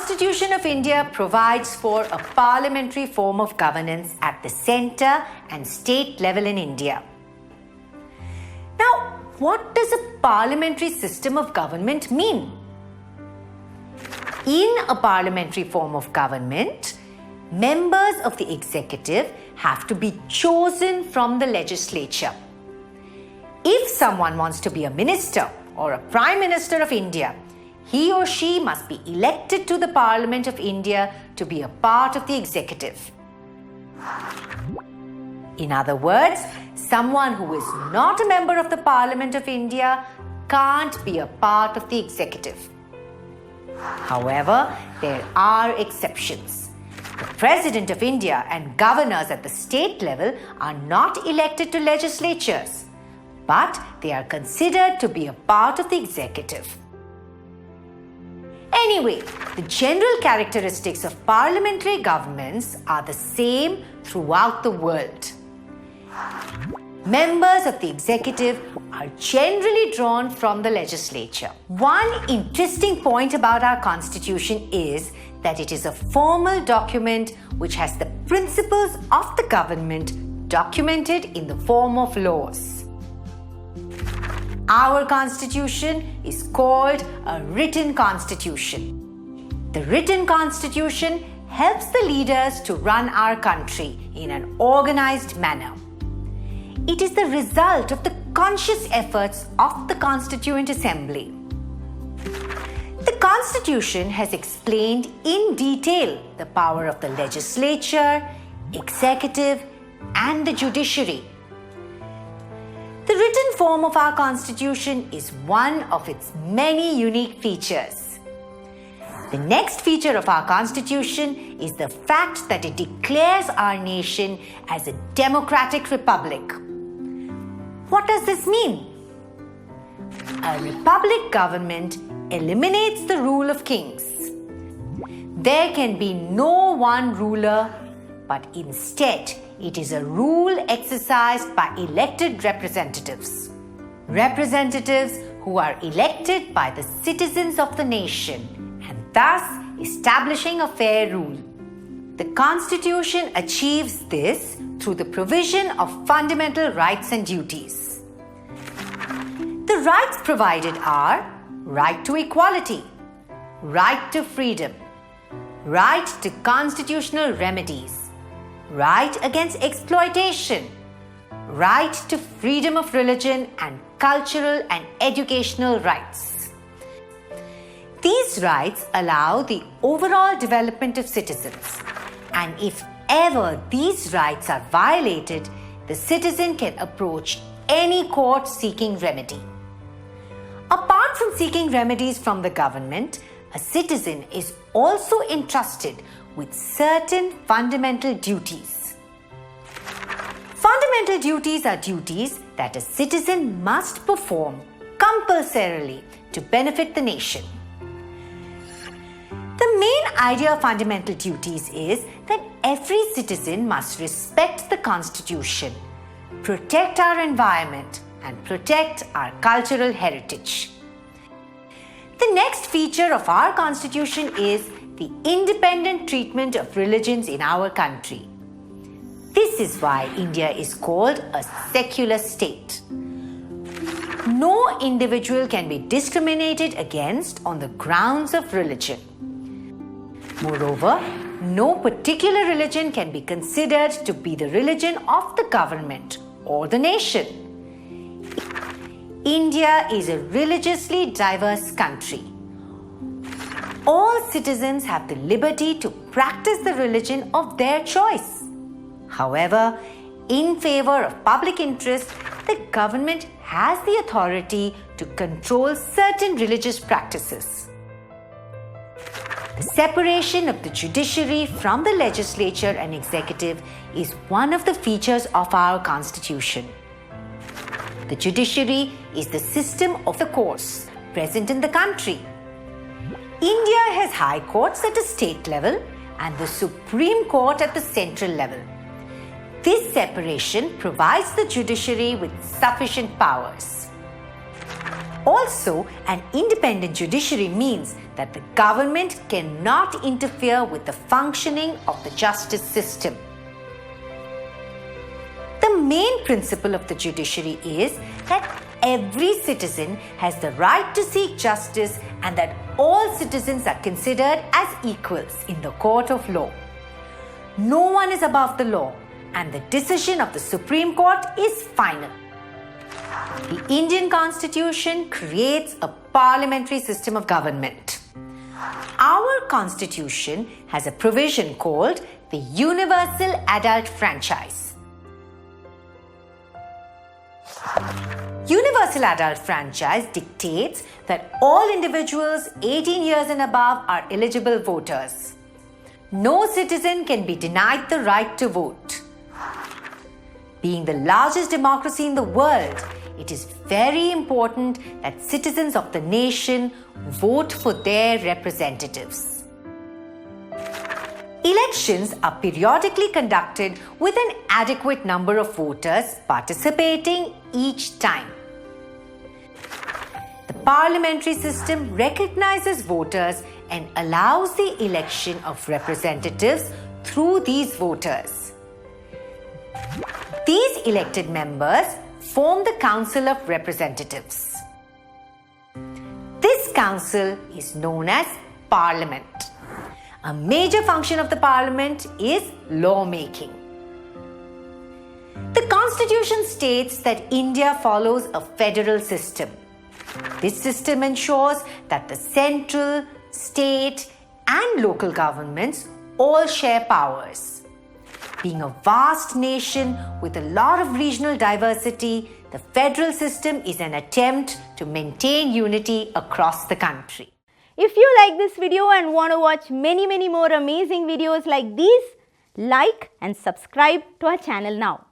Constitution of India provides for a parliamentary form of governance at the centre and state level in India. Now, what does a parliamentary system of government mean? In a parliamentary form of government, members of the executive have to be chosen from the legislature. If someone wants to be a minister or a prime minister of India, he or she must be elected to the Parliament of India to be a part of the executive. In other words, someone who is not a member of the Parliament of India can't be a part of the executive. However, there are exceptions. The President of India and governors at the state level are not elected to legislatures, but they are considered to be a part of the executive. Anyway, the general characteristics of parliamentary governments are the same throughout the world. Members of the executive are generally drawn from the legislature. One interesting point about our constitution is that it is a formal document which has the principles of the government documented in the form of laws. Our constitution is called a written constitution. The written constitution helps the leaders to run our country in an organized manner. It is the result of the conscious efforts of the Constituent Assembly. The Constitution has explained in detail the power of the legislature, executive, and the judiciary. The written form of our Constitution is one of its many unique features. The next feature of our Constitution is the fact that it declares our nation as a democratic republic. What does this mean? A republic government eliminates the rule of kings. There can be no one ruler, but instead it is a rule exercised by elected representatives. Representatives who are elected by the citizens of the nation and thus establishing a fair rule. The Constitution achieves this through the provision of fundamental rights and duties. The rights provided are right to equality, right to freedom, right to constitutional remedies, right against exploitation, right to freedom of religion and cultural and educational rights. These rights allow the overall development of citizens, and if ever these rights are violated, the citizen can approach any court seeking remedy. Apart from seeking remedies from the government, a citizen is also entrusted with certain fundamental duties. Fundamental duties are duties that a citizen must perform compulsorily to benefit the nation. The main idea of fundamental duties is that every citizen must respect the Constitution, protect our environment, and protect our cultural heritage. The next feature of our Constitution is the independent treatment of religions in our country. This is why India is called a secular state. No individual can be discriminated against on the grounds of religion. Moreover, no particular religion can be considered to be the religion of the government or the nation. India is a religiously diverse country. All citizens have the liberty to practice the religion of their choice. However, in favor of public interest, the government has the authority to control certain religious practices. The separation of the judiciary from the legislature and executive is one of the features of our Constitution. The judiciary is the system of the courts present in the country. India has high courts at a state level and the Supreme Court at the central level. This separation provides the judiciary with sufficient powers. Also, an independent judiciary means that the government cannot interfere with the functioning of the justice system. The main principle of the judiciary is that every citizen has the right to seek justice and that all citizens are considered as equals in the court of law. No one is above the law, and the decision of the Supreme Court is final. The Indian Constitution creates a parliamentary system of government. Our Constitution has a provision called the Universal Adult Franchise. Universal Adult Franchise dictates that all individuals 18 years and above are eligible voters. No citizen can be denied the right to vote. Being the largest democracy in the world, it is very important that citizens of the nation vote for their representatives. Elections are periodically conducted with an adequate number of voters participating each time. The parliamentary system recognizes voters and allows the election of representatives through these voters. These elected members form the Council of Representatives. This council is known as Parliament. A major function of the Parliament is lawmaking. The Constitution states that India follows a federal system. This system ensures that the central, state, and local governments all share powers. Being a vast nation with a lot of regional diversity, the federal system is an attempt to maintain unity across the country. If you like this video and want to watch many more amazing videos like these, like and subscribe to our channel now.